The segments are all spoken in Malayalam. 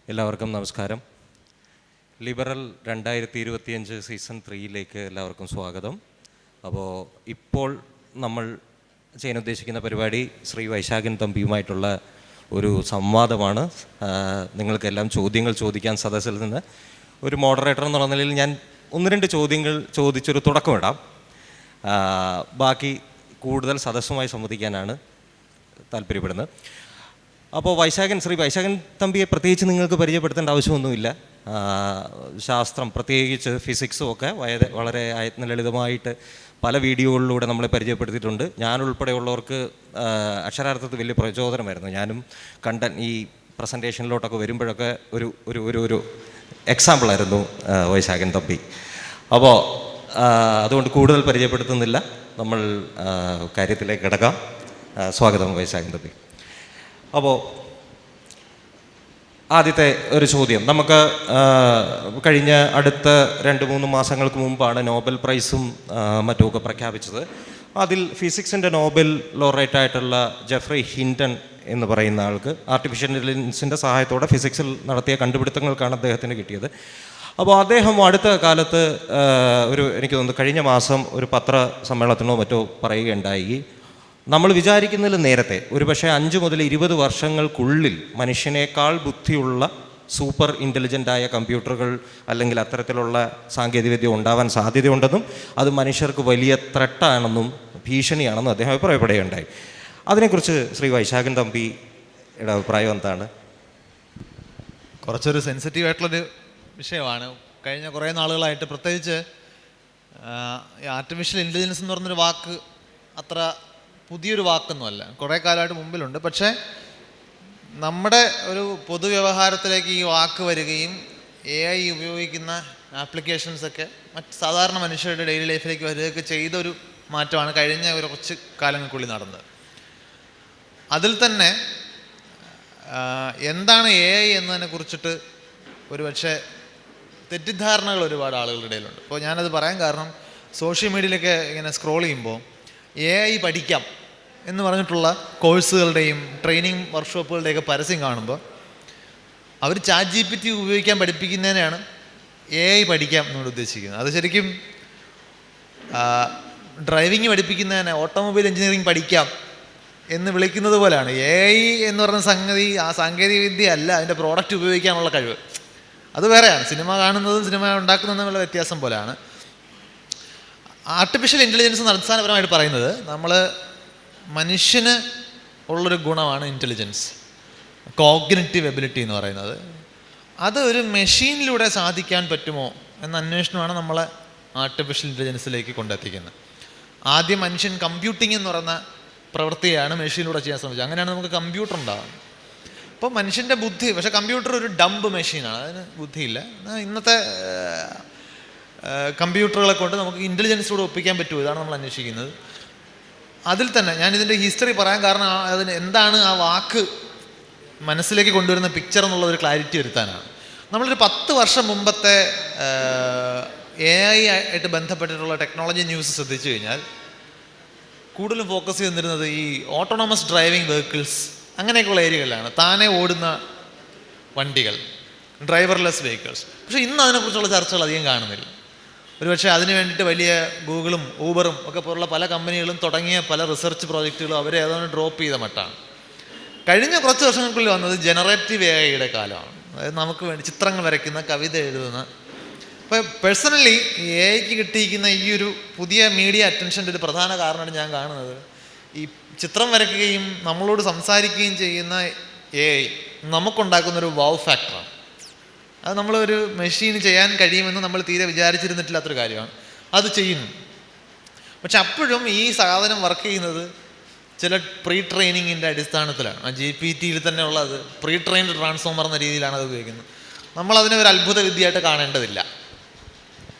എല്ലാവർക്കും നമസ്കാരം. ലിബറൽ 2025 സീസൺ 3യിലേക്ക് എല്ലാവർക്കും സ്വാഗതം. അപ്പോൾ ഇപ്പോൾ നമ്മൾ ചെയ്യാൻ ഉദ്ദേശിക്കുന്ന പരിപാടി ശ്രീ വൈശാഖൻ തമ്പിയുമായിട്ടുള്ള ഒരു സംവാദമാണ്. നിങ്ങൾക്കെല്ലാം ചോദ്യങ്ങൾ ചോദിക്കാൻ സദസ്സിൽ നിന്ന് ഒരു മോഡറേറ്റർ എന്നുള്ള നിലയിൽ ഞാൻ 1-2 ചോദ്യങ്ങൾ ചോദിച്ചൊരു തുടക്കമിടാം. ബാക്കി കൂടുതൽ സദസ്സുമായി സംവദിക്കാനാണ് താല്പര്യപ്പെടുന്നത്. അപ്പോൾ ശ്രീ വൈശാഖൻ തമ്പിയെ പ്രത്യേകിച്ച് നിങ്ങൾക്ക് പരിചയപ്പെടുത്തേണ്ട ആവശ്യമൊന്നുമില്ല. ശാസ്ത്രം, പ്രത്യേകിച്ച് ഫിസിക്സും ഒക്കെ വളരെ ലളിതമായിട്ട് പല വീഡിയോകളിലൂടെ നമ്മളെ പരിചയപ്പെടുത്തിയിട്ടുണ്ട്. ഞാനുൾപ്പെടെയുള്ളവർക്ക് അക്ഷരാർത്ഥത്തിൽ വലിയ പ്രചോദനമായിരുന്നു. ഞാനും ഈ പ്രസൻറ്റേഷനിലോട്ടൊക്കെ വരുമ്പോഴൊക്കെ ഒരു എക്സാമ്പിളായിരുന്നു വൈശാഖൻ തമ്പി. അപ്പോൾ അതുകൊണ്ട് കൂടുതൽ പരിചയപ്പെടുത്തുന്നില്ല, നമ്മൾ കാര്യത്തിലേക്ക് കിടക്കാം. സ്വാഗതം വൈശാഖൻ തമ്പി. അപ്പോൾ ആദ്യത്തെ ഒരു ചോദ്യം, നമുക്ക് കഴിഞ്ഞ അടുത്ത 2-3 മാസങ്ങൾക്ക് മുമ്പാണ് നോബൽ പ്രൈസും മറ്റുമൊക്കെ പ്രഖ്യാപിച്ചത്. അതിൽ ഫിസിക്സിൻ്റെ നോബൽ ലോറേറ്റായിട്ടുള്ള ജെഫ്രി ഹിൻടൺ എന്ന് പറയുന്ന ആൾക്ക് ആർട്ടിഫിഷ്യൽ ഇൻ്റലിജൻസിൻ്റെ സഹായത്തോടെ ഫിസിക്സിൽ നടത്തിയ കണ്ടുപിടുത്തങ്ങൾക്കാണ് അദ്ദേഹത്തിന് കിട്ടിയത്. അപ്പോൾ അദ്ദേഹം അടുത്ത കാലത്ത് എനിക്ക് തോന്നുന്നു കഴിഞ്ഞ മാസം ഒരു പത്രസമ്മേളനത്തിനോ മറ്റോ പറയുകയുണ്ടായി, നമ്മൾ വിചാരിക്കുന്നതിൽ നേരത്തെ ഒരുപക്ഷെ 5 മുതൽ 20 വർഷങ്ങൾക്കുള്ളിൽ മനുഷ്യനേക്കാൾ ബുദ്ധിയുള്ള സൂപ്പർ ഇൻ്റലിജൻ്റായ കമ്പ്യൂട്ടറുകൾ അല്ലെങ്കിൽ അത്തരത്തിലുള്ള സാങ്കേതികവിദ്യ ഉണ്ടാവാൻ സാധ്യതയുണ്ടെന്നും അത് മനുഷ്യർക്ക് വലിയ ത്രെട്ടാണെന്നും ഭീഷണിയാണെന്നും അദ്ദേഹം അഭിപ്രായപ്പെടുകയുണ്ടായി. അതിനെക്കുറിച്ച് ശ്രീ വൈശാഖൻ തമ്പിയുടെ അഭിപ്രായം എന്താണ്? കുറച്ചൊരു സെൻസിറ്റീവ് ആയിട്ടുള്ളൊരു വിഷയമാണ്. കഴിഞ്ഞ കുറേ നാളുകളായിട്ട്, പ്രത്യേകിച്ച് ആർട്ടിഫിഷ്യൽ ഇൻ്റലിജൻസ് എന്ന് പറഞ്ഞൊരു വാക്ക് അത്ര പുതിയൊരു വാക്കൊന്നുമല്ല, കുറേ കാലമായിട്ട് മുമ്പിലുണ്ട്. പക്ഷേ നമ്മുടെ ഒരു പൊതുവ്യവഹാരത്തിലേക്ക് ഈ വാക്ക് വരികയും AI ഉപയോഗിക്കുന്ന ആപ്ലിക്കേഷൻസൊക്കെ മറ്റ് സാധാരണ മനുഷ്യരുടെ ഡെയിലി ലൈഫിലേക്ക് വരികയൊക്കെ ചെയ്തൊരു മാറ്റമാണ് കഴിഞ്ഞ കുറച്ച് കാലങ്ങൾക്കുള്ളിൽ നടന്നത്. അതിൽ തന്നെ എന്താണ് AI എന്നതിനെ കുറിച്ചിട്ട് ഒരുപക്ഷെ തെറ്റിദ്ധാരണകൾ ഒരുപാട് ആളുകളുടെ ഇടയിലുണ്ട്. അപ്പോൾ ഞാനത് പറയാൻ കാരണം, സോഷ്യൽ മീഡിയയിലൊക്കെ ഇങ്ങനെ സ്ക്രോൾ ചെയ്യുമ്പോൾ AI പഠിക്കാം എന്ന് പറഞ്ഞിട്ടുള്ള കോഴ്സുകളുടെയും ട്രെയിനിങ് വർക്ക്ഷോപ്പുകളുടെയൊക്കെ പരസ്യം കാണുമ്പോൾ അവർ ChatGPT ഉപയോഗിക്കാൻ പഠിപ്പിക്കുന്നതിനാണ് AI പഠിക്കാം എന്നോട് ഉദ്ദേശിക്കുന്നത്. അത് ശരിക്കും ഡ്രൈവിങ് പഠിപ്പിക്കുന്നതിന് ഓട്ടോമൊബൈൽ എഞ്ചിനീയറിംഗ് പഠിക്കാം എന്ന് വിളിക്കുന്നത് പോലെയാണ്. AI എന്ന് പറഞ്ഞ സംഗതി ആ സാങ്കേതിക വിദ്യ അല്ല, അതിൻ്റെ പ്രോഡക്റ്റ് ഉപയോഗിക്കാനുള്ള കഴിവ് അത് വേറെയാണ്. സിനിമ കാണുന്നതും സിനിമ ഉണ്ടാക്കുന്നതും തമ്മിലുള്ള വ്യത്യാസം പോലെയാണ്. ആർട്ടിഫിഷ്യൽ ഇൻ്റലിജൻസ് എന്ന് അടിസ്ഥാനപരമായിട്ട് പറയുന്നത്, നമ്മൾ മനുഷ്യന് ഉള്ളൊരു ഗുണമാണ് ഇൻ്റലിജൻസ്, കോഗ്നിറ്റീവ് എബിലിറ്റി എന്ന് പറയുന്നത്. അത് ഒരു മെഷീനിലൂടെ സാധിക്കാൻ പറ്റുമോ എന്ന അന്വേഷണമാണ് നമ്മളെ ആർട്ടിഫിഷ്യൽ ഇൻ്റലിജൻസിലേക്ക് കൊണ്ടെത്തിക്കുന്നത്. ആദ്യം മനുഷ്യൻ കമ്പ്യൂട്ടിംഗ് എന്ന് പറയുന്ന പ്രവൃത്തിയാണ് മെഷീനിലൂടെ ചെയ്യാൻ ശ്രമിച്ചത്. അങ്ങനെയാണ് നമുക്ക് കമ്പ്യൂട്ടർ ഉണ്ടാകുന്നത്. അപ്പോൾ മനുഷ്യൻ്റെ ബുദ്ധി, പക്ഷേ കമ്പ്യൂട്ടർ ഒരു ഡംബ് മെഷീനാണ്, അതിന് ബുദ്ധിയില്ല. ഇന്നത്തെ കമ്പ്യൂട്ടറുകളെ കൊണ്ട് നമുക്ക് ഇൻ്റലിജൻസിലൂടെ ഒപ്പിക്കാൻ പറ്റുമോ, ഇതാണ് നമ്മൾ അന്വേഷിക്കുന്നത്. അതിൽ തന്നെ ഞാനിതിൻ്റെ ഹിസ്റ്ററി പറയാൻ കാരണം, അതിന് എന്താണ് ആ വാക്ക് മനസ്സിലേക്ക് കൊണ്ടുവരുന്ന പിക്ചർ എന്നുള്ളൊരു ക്ലാരിറ്റി വരുത്താനാണ്. നമ്മളൊരു 10 വർഷം മുമ്പത്തെ AI ആയിട്ട് ബന്ധപ്പെട്ടിട്ടുള്ള ടെക്നോളജി ന്യൂസ് ശ്രദ്ധിച്ചു കഴിഞ്ഞാൽ കൂടുതലും ഫോക്കസ് ചെയ്തിരുന്നത് ഈ ഓട്ടോണമസ് ഡ്രൈവിംഗ് വെഹിക്കിൾസ് അങ്ങനെയൊക്കെയുള്ള ഏരിയകളിലാണ്, താനെ ഓടുന്ന വണ്ടികൾ, ഡ്രൈവർലെസ് വെഹിക്കിൾസ്. പക്ഷേ ഇന്ന് അതിനെക്കുറിച്ചുള്ള ചർച്ചകൾ അധികം കാണുന്നില്ല. ഒരുപക്ഷെ അതിന് വേണ്ടിയിട്ട് വലിയ ഗൂഗിളും ഊബറും ഒക്കെ പോലുള്ള പല കമ്പനികളും തുടങ്ങിയ പല റിസർച്ച് പ്രോജക്റ്റുകളും അവരെ ഏതാണ് ഡ്രോപ്പ് ചെയ്ത മട്ടാണ്. കഴിഞ്ഞ കുറച്ച് വർഷങ്ങൾക്കുള്ളിൽ വന്നത് ജനറേറ്റീവ് AIയുടെ കാലമാണ്. അതായത് നമുക്ക് വേണ്ടി ചിത്രങ്ങൾ വരയ്ക്കുന്ന, കവിത എഴുതുന്ന. അപ്പോൾ പേഴ്സണലി AIക്ക് കിട്ടിയിരിക്കുന്ന ഈ ഒരു പുതിയ മീഡിയ അറ്റൻഷൻ്റെ ഒരു പ്രധാന കാരണമായിട്ട് ഞാൻ കാണുന്നത്, ഈ ചിത്രം വരയ്ക്കുകയും നമ്മളോട് സംസാരിക്കുകയും ചെയ്യുന്ന AI നമുക്കുണ്ടാക്കുന്നൊരു വൗ ഫാക്ടറാണ്. അത് നമ്മളൊരു മെഷീന് ചെയ്യാൻ കഴിയുമെന്ന് നമ്മൾ തീരെ വിചാരിച്ചിരുന്നിട്ടില്ലാത്തൊരു കാര്യമാണ്. അത് ചെയ്യുന്നു. പക്ഷെ അപ്പോഴും ഈ സാധനം വർക്ക് ചെയ്യുന്നത് ചില പ്രീ ട്രെയിനിങ്ങിൻ്റെ അടിസ്ഥാനത്തിലാണ്. ആ GPT-യിൽ തന്നെ ഉള്ളത് പ്രീ ട്രെയിൻഡ് ട്രാൻസ്ഫോമർ എന്ന രീതിയിലാണ് അത് ഉപയോഗിക്കുന്നത്. നമ്മളതിനെ ഒരു അത്ഭുത വിദ്യയായിട്ട് കാണേണ്ടതില്ല.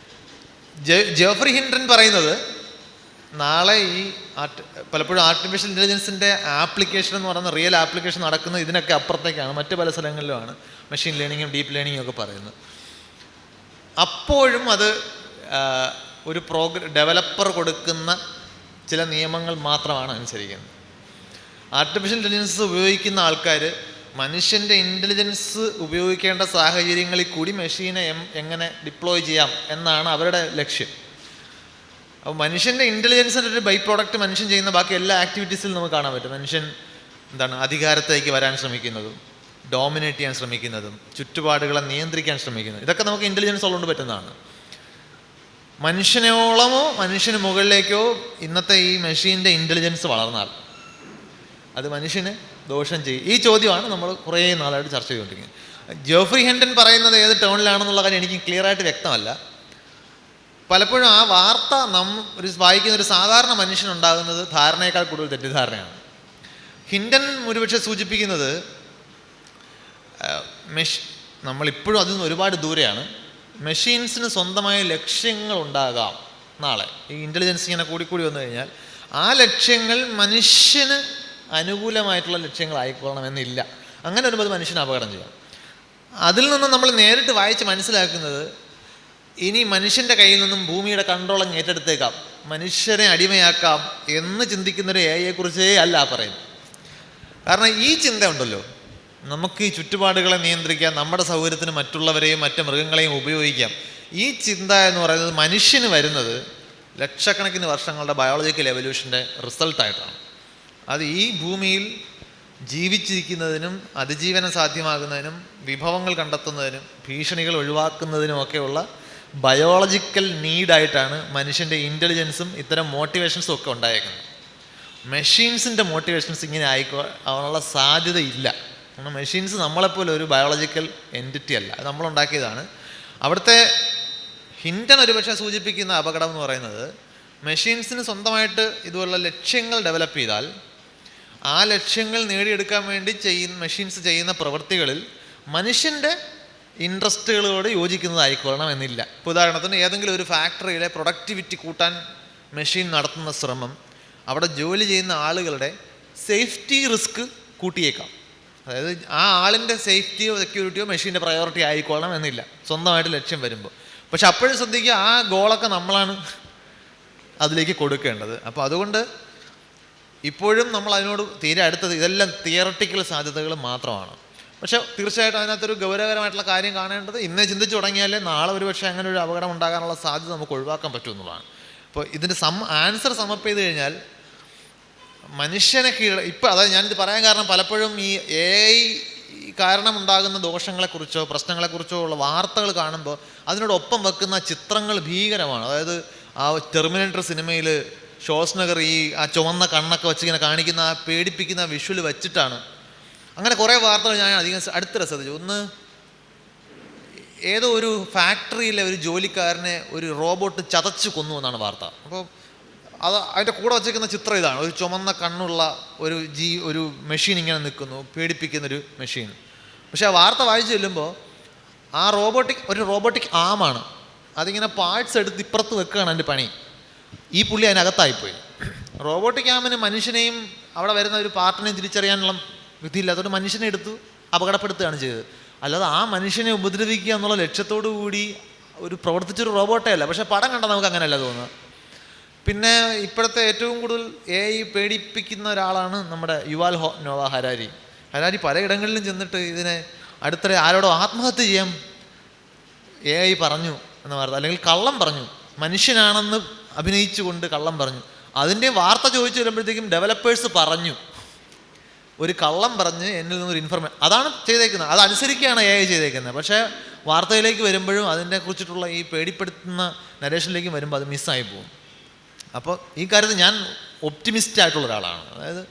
ജെഫ്രി ഹിൻടൺ പറയുന്നത്, നാളെ ഈ പലപ്പോഴും ആർട്ടിഫിഷ്യൽ ഇൻ്റലിജൻസിൻ്റെ ആപ്ലിക്കേഷൻ എന്ന് പറയുന്ന റിയൽ ആപ്ലിക്കേഷൻ നടക്കുന്നത് ഇതിനൊക്കെ അപ്പുറത്തേക്കാണ്, മറ്റ് പല സ്ഥലങ്ങളിലുമാണ് മെഷീൻ ലേണിങ്ങും ഡീപ്പ് ലേണിങ്ങും ഒക്കെ പറയുന്നത്. അപ്പോഴും അത് ഒരു ഡെവലപ്പർ കൊടുക്കുന്ന ചില നിയമങ്ങൾ മാത്രമാണ് അനുസരിക്കുന്നത്. ആർട്ടിഫിഷ്യൽ ഇൻ്റലിജൻസ് ഉപയോഗിക്കുന്ന ആൾക്കാർ മനുഷ്യൻ്റെ ഇൻ്റലിജൻസ് ഉപയോഗിക്കേണ്ട സാഹചര്യങ്ങളിൽ കൂടി മെഷീനെ എങ്ങനെ ഡിപ്ലോയ് ചെയ്യാം എന്നാണ് അവരുടെ ലക്ഷ്യം. അപ്പോൾ മനുഷ്യൻ്റെ ഇൻ്റലിജൻസിൻ്റെ ഒരു ബൈ പ്രോഡക്റ്റ് മനുഷ്യൻ ചെയ്യുന്ന ബാക്കി എല്ലാ ആക്ടിവിറ്റീസിലും നമുക്ക് കാണാൻ പറ്റും. മനുഷ്യൻ അധികാരത്തേക്ക് വരാൻ ശ്രമിക്കുന്നതും ഡോമിനേറ്റ് ചെയ്യാൻ ശ്രമിക്കുന്നതും ചുറ്റുപാടുകളെ നിയന്ത്രിക്കാൻ ശ്രമിക്കുന്നതും ഇതൊക്കെ നമുക്ക് ഇൻ്റലിജൻസ് ഉള്ളതുകൊണ്ട് പറ്റുന്നതാണ്. മനുഷ്യനോളമോ മനുഷ്യന് മുകളിലേക്കോ ഇന്നത്തെ ഈ മെഷീൻ്റെ ഇൻ്റലിജൻസ് വളർന്നാൽ അത് മനുഷ്യന് ദോഷം ചെയ്യും. ഈ ചോദ്യമാണ് നമ്മൾ കുറേ നാളായിട്ട് ചർച്ച ചെയ്തുകൊണ്ടിരിക്കുന്നത്. ജോഫ്രി ഹെൻഡൻ പറയുന്നത് ഏത് ടേണിലാണെന്നുള്ള കാര്യം എനിക്ക് ക്ലിയറായിട്ട് വ്യക്തമല്ല. പലപ്പോഴും ആ വാർത്ത വായിക്കുന്ന ഒരു സാധാരണ മനുഷ്യനുണ്ടാകുന്നത് ധാരണയേക്കാൾ കൂടുതൽ തെറ്റിദ്ധാരണയാണ്. ഹിൻഡൻ ഒരുപക്ഷെ സൂചിപ്പിക്കുന്നത് നമ്മളിപ്പോഴും അതിൽ നിന്ന് ഒരുപാട് ദൂരെയാണ്. മെഷീൻസിന് സ്വന്തമായ ലക്ഷ്യങ്ങൾ ഉണ്ടാകാം നാളെ. ഈ ഇൻ്റലിജൻസ് ഇങ്ങനെ കൂടിക്കൂടി വന്നു കഴിഞ്ഞാൽ ആ ലക്ഷ്യങ്ങൾ മനുഷ്യന് അനുകൂലമായിട്ടുള്ള ലക്ഷ്യങ്ങളായിക്കൊള്ളണമെന്നില്ല. അങ്ങനെ വരുമ്പോൾ അത് മനുഷ്യന് അപകടം ചെയ്യാം. അതിൽ നിന്ന് നമ്മൾ നേരിട്ട് വായിച്ച് മനസ്സിലാക്കുന്നത് ഇനി മനുഷ്യൻ്റെ കയ്യിൽ നിന്നും ഭൂമിയുടെ കൺട്രോൾ അങ്ങ് ഏറ്റെടുത്തേക്കാം, മനുഷ്യരെ അടിമയാക്കാം എന്ന് ചിന്തിക്കുന്നൊരു എഐയെക്കുറിച്ചേ അല്ല പറയുന്നത്. കാരണം ഈ ചിന്ത ഉണ്ടല്ലോ, നമുക്ക് ഈ ചുറ്റുപാടുകളെ നിയന്ത്രിക്കാം, നമ്മുടെ സൗകര്യത്തിന് മറ്റുള്ളവരെയും മറ്റ് മൃഗങ്ങളെയും ഉപയോഗിക്കാം. ഈ ചിന്ത എന്ന് പറയുന്നത് മനുഷ്യന് വരുന്നത് ലക്ഷക്കണക്കിന് വർഷങ്ങളുടെ ബയോളജിക്കൽ എവല്യൂഷൻ്റെ റിസൾട്ടായിട്ടാണ്. അത് ഈ ഭൂമിയിൽ ജീവിച്ചിരിക്കുന്നതിനും അതിജീവനം സാധ്യമാകുന്നതിനും വിഭവങ്ങൾ കണ്ടെത്തുന്നതിനും ഭീഷണികൾ ഒഴിവാക്കുന്നതിനുമൊക്കെയുള്ള ബയോളജിക്കൽ നീഡായിട്ടാണ് മനുഷ്യൻ്റെ ഇൻ്റലിജൻസും ഇത്തരം മോട്ടിവേഷൻസും ഒക്കെ ഉണ്ടായേക്കുന്നത്. മെഷീൻസിൻ്റെ മോട്ടിവേഷൻസ് ഇങ്ങനെ ആവാനുള്ള സാധ്യതയില്ല. കാരണം മെഷീൻസ് നമ്മളെപ്പോലെ ഒരു ബയോളജിക്കൽ എൻറ്റിറ്റി അല്ല, അത് നമ്മളുണ്ടാക്കിയതാണ്. അവിടുത്തെ ഹിൻഡൻ ഒരുപക്ഷെ സൂചിപ്പിക്കുന്ന അപകടം എന്ന് പറയുന്നത് മെഷീൻസിന് സ്വന്തമായിട്ട് ഇതുപോലുള്ള ലക്ഷ്യങ്ങൾ ഡെവലപ്പ് ചെയ്താൽ ആ ലക്ഷ്യങ്ങൾ നേടിയെടുക്കാൻ വേണ്ടി മെഷീൻസ് ചെയ്യുന്ന പ്രവൃത്തികളിൽ മനുഷ്യൻ്റെ ഇൻട്രസ്റ്റുകളോട് യോജിക്കുന്നതായിക്കൊള്ളണം എന്നില്ല. ഇപ്പോൾ ഉദാഹരണത്തിന് ഏതെങ്കിലും ഒരു ഫാക്ടറിയിലെ പ്രൊഡക്ടിവിറ്റി കൂട്ടാൻ മെഷീൻ നടത്തുന്ന ശ്രമം അവിടെ ജോലി ചെയ്യുന്ന ആളുകളുടെ സേഫ്റ്റി റിസ്ക് കൂട്ടിയേക്കാം. അതായത് ആ ആളിൻ്റെ സേഫ്റ്റിയോ സെക്യൂരിറ്റിയോ മെഷീൻ്റെ പ്രയോറിറ്റി ആയിക്കൊള്ളണം എന്നില്ല സ്വന്തമായിട്ട് ലക്ഷ്യം വരുമ്പോൾ. പക്ഷെ അപ്പോഴും ശ്രദ്ധിക്കുക, ആ ഗോളൊക്കെ നമ്മളാണ് അതിലേക്ക് കൊടുക്കേണ്ടത്. അപ്പോൾ അതുകൊണ്ട് ഇപ്പോഴും നമ്മൾ അതിനോട് തീരെ അടുത്തത് ഇതെല്ലാം തിയറട്ടിക്കൽ സാധ്യതകൾ മാത്രമാണ്. പക്ഷെ തീർച്ചയായിട്ടും അതിനകത്തൊരു ഗൗരവകരമായിട്ടുള്ള കാര്യം കാണേണ്ടത് ഇന്നേ ചിന്തിച്ചു തുടങ്ങിയാലേ നാളെ ഒരു പക്ഷേ അങ്ങനെ ഒരു അപകടം ഉണ്ടാകാനുള്ള സാധ്യത നമുക്ക് ഒഴിവാക്കാൻ പറ്റുമെന്നുള്ളതാണ്. അപ്പോൾ ഇതിൻ്റെ ആൻസർ സമപ്പ് ചെയ്ത് കഴിഞ്ഞാൽ മനുഷ്യനെ ഇപ്പം അതായത് ഞാനിത് പറയാൻ കാരണം പലപ്പോഴും ഈ AI കാരണം ഉണ്ടാകുന്ന ദോഷങ്ങളെക്കുറിച്ചോ പ്രശ്നങ്ങളെക്കുറിച്ചോ ഉള്ള വാർത്തകൾ കാണുമ്പോൾ അതിനോടൊപ്പം വെക്കുന്ന ചിത്രങ്ങൾ ഭീകരമാണ്. അതായത് ആ ടെർമിനേറ്റർ സിനിമയിൽ ഷോസ്നഗർ ആ ചുവന്ന കണ്ണൊക്കെ വെച്ച് ഇങ്ങനെ കാണിക്കുന്ന ആ പേടിപ്പിക്കുന്ന വിഷ്വൽ വെച്ചിട്ടാണ്. അങ്ങനെ കുറേ വാർത്തകൾ ഞാൻ അടുത്തിടെ ശ്രദ്ധിച്ചു. ഒന്ന്, ഏതോ ഒരു ഫാക്ടറിയിലെ ഒരു ജോലിക്കാരനെ ഒരു റോബോട്ട് ചതച്ച് കൊന്നു എന്നാണ് വാർത്ത. അപ്പോൾ അതിൻ്റെ കൂടെ വച്ചേക്കുന്ന ചിത്രം ഇതാണ്, ഒരു ചുമന്ന കണ്ണുള്ള ഒരു മെഷീൻ ഇങ്ങനെ നിൽക്കുന്നു, പേടിപ്പിക്കുന്നൊരു മെഷീൻ. പക്ഷെ ആ വാർത്ത വായിച്ചു ചെല്ലുമ്പോൾ ആ റോബോട്ടിക് ആമാണ്, അതിങ്ങനെ പാർട്സ് എടുത്ത് ഇപ്പുറത്ത് വെക്കുകയാണ് അതിൻ്റെ പണി. ഈ പുള്ളി അതിനകത്തായിപ്പോയി. റോബോട്ടിക് ആമിന് മനുഷ്യനെയും അവിടെ വരുന്ന ഒരു പാർട്ടിനെയും തിരിച്ചറിയാനുള്ള വിധിയില്ല. അതുകൊണ്ട് മനുഷ്യനെ എടുത്തു അപകടപ്പെടുത്തുകയാണ് ചെയ്തത്. അല്ലാതെ ആ മനുഷ്യനെ ഉപദ്രവിക്കുക എന്നുള്ള ലക്ഷ്യത്തോടു കൂടി പ്രവർത്തിച്ചൊരു റോബോട്ടേ അല്ല. പക്ഷെ പടം കണ്ടാൽ നമുക്ക് അങ്ങനെയല്ല തോന്നുക. പിന്നെ ഇപ്പോഴത്തെ ഏറ്റവും കൂടുതൽ AI പേടിപ്പിക്കുന്ന ഒരാളാണ് നമ്മുടെ യുവാൽ നോവ ഹരാരി. ഹരാരി പലയിടങ്ങളിലും ചെന്നിട്ട് ഇതിനെ അടുത്തിടെ ആരോടോ ആത്മഹത്യ ചെയ്യാൻ AI പറഞ്ഞു എന്ന വാർത്ത, അല്ലെങ്കിൽ കള്ളം പറഞ്ഞു, മനുഷ്യനാണെന്ന് അഭിനയിച്ചുകൊണ്ട് കള്ളം പറഞ്ഞു. അതിൻ്റെ വാർത്ത ചോദിച്ചു വരുമ്പോഴത്തേക്കും ഡെവലപ്പേഴ്സ് പറഞ്ഞു, ഒരു കള്ളം പറഞ്ഞ് എന്നിൽ നിന്നൊരു ഇൻഫർമേഷൻ, അതാണ് ചെയ്തേക്കുന്നത്, അതനുസരിക്കുകയാണ് AI ചെയ്തേക്കുന്നത്. പക്ഷേ വാർത്തയിലേക്ക് വരുമ്പോഴും അതിനെ കുറിച്ചിട്ടുള്ള ഈ പേടിപ്പെടുത്തുന്ന നരേഷനിലേക്ക് വരുമ്പോൾ അത് മിസ്സായി പോകും. അപ്പോൾ ഈ കാര്യത്തിൽ ഞാൻ ഒപ്റ്റിമിസ്റ്റ് ആയിട്ടുള്ള ഒരാളാണ്. അതായത്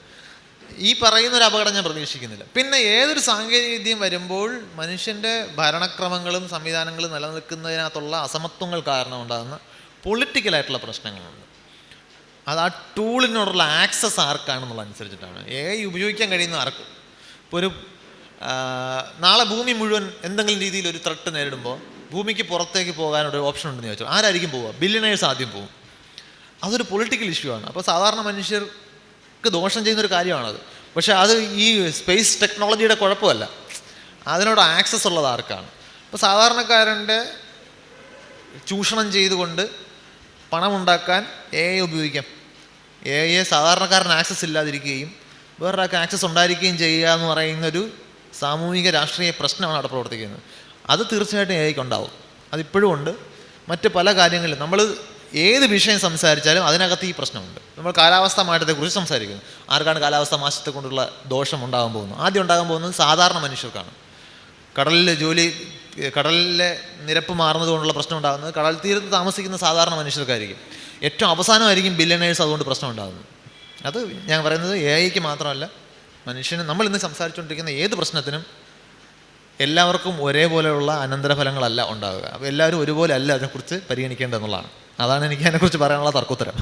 ഈ പറയുന്നൊരു അപകടം ഞാൻ പ്രതീക്ഷിക്കുന്നില്ല. പിന്നെ ഏതൊരു സാങ്കേതിക വിദ്യയും വരുമ്പോൾ മനുഷ്യൻ്റെ ഭരണക്രമങ്ങളും സംവിധാനങ്ങളും നിലനിൽക്കുന്നതിനകത്തുള്ള അസമത്വങ്ങൾ കാരണം ഉണ്ടാകുന്ന പൊളിറ്റിക്കലായിട്ടുള്ള പ്രശ്നങ്ങളുണ്ട്. അത് ആ ടൂളിനോടുള്ള ആക്സസ് ആർക്കാണെന്നുള്ളതനുസരിച്ചിട്ടാണ്. AI ഉപയോഗിക്കാൻ കഴിയുന്ന ആർക്ക്. ഇപ്പോൾ നാളെ ഭൂമി മുഴുവൻ എന്തെങ്കിലും രീതിയിൽ ഒരു ത്രെട്ട് നേരിടുമ്പോൾ ഭൂമിക്ക് പുറത്തേക്ക് പോകാനൊരു ഓപ്ഷൻ ഉണ്ടെന്ന് ചോദിച്ചാൽ ആരായിരിക്കും പോവുക? ബില്യണേഴ്സ് ആദ്യം പോകും. അതൊരു പൊളിറ്റിക്കൽ ഇഷ്യൂ ആണ്. അപ്പോൾ സാധാരണ മനുഷ്യർക്ക് ദോഷം ചെയ്യുന്നൊരു കാര്യമാണത്. പക്ഷേ അത് ഈ സ്പേസ് ടെക്നോളജിയുടെ കുഴപ്പമല്ല, അതിനോട് ആക്സസ് ഉള്ളത് ആർക്കാണ്. അപ്പോൾ സാധാരണക്കാരൻ്റെ ചൂഷണം ചെയ്തുകൊണ്ട് പണമുണ്ടാക്കാൻ AI ഉപയോഗിക്കാം. AI സാധാരണക്കാരന് ആക്സസ് ഇല്ലാതിരിക്കുകയും വേറൊരാൾക്ക് ആക്സസ് ഉണ്ടായിരിക്കുകയും ചെയ്യുക എന്ന് പറയുന്നൊരു സാമൂഹിക രാഷ്ട്രീയ പ്രശ്നമാണ് അവിടെ പ്രവർത്തിക്കുന്നത്. അത് തീർച്ചയായിട്ടും എ ഐക്ക് ഉണ്ടാവും. അതിപ്പോഴും ഉണ്ട്. മറ്റ് പല കാര്യങ്ങളിലും നമ്മൾ ഏത് വിഷയം സംസാരിച്ചാലും അതിനകത്ത് ഈ പ്രശ്നമുണ്ട്. നമ്മൾ കാലാവസ്ഥാ മാറ്റത്തെക്കുറിച്ച് സംസാരിക്കുന്നു. ആർക്കാണ് കാലാവസ്ഥാ മാറ്റത്തെ കൊണ്ടുള്ള ദോഷം ഉണ്ടാകാൻ പോകുന്നത്? ആദ്യം ഉണ്ടാകാൻ പോകുന്നത് സാധാരണ മനുഷ്യർക്കാണ്. കടലിലെ നിരപ്പ് മാറുന്നത് കൊണ്ടുള്ള പ്രശ്നം ഉണ്ടാകുന്നത് കടൽ തീരത്ത് താമസിക്കുന്ന സാധാരണ മനുഷ്യർക്കായിരിക്കും. ഏറ്റവും അവസാനമായിരിക്കും ബില്യണേഴ്സ് അതുകൊണ്ട് പ്രശ്നം ഉണ്ടാകുന്നത്. അത് ഞാൻ പറയുന്നത് എ ഐക്ക് മാത്രമല്ല, മനുഷ്യന് നമ്മൾ ഇന്ന് സംസാരിച്ചുകൊണ്ടിരിക്കുന്ന ഏത് പ്രശ്നത്തിനും എല്ലാവർക്കും ഒരേപോലെയുള്ള അനന്തരഫലങ്ങളല്ല ഉണ്ടാവുക. അപ്പോൾ എല്ലാവരും ഒരുപോലെ അല്ല അതിനെക്കുറിച്ച് പരിഗണിക്കേണ്ടതെന്നുള്ളതാണ്. അതാണ് എനിക്ക് അതിനെക്കുറിച്ച് പറയാനുള്ള തർക്കോത്തരം.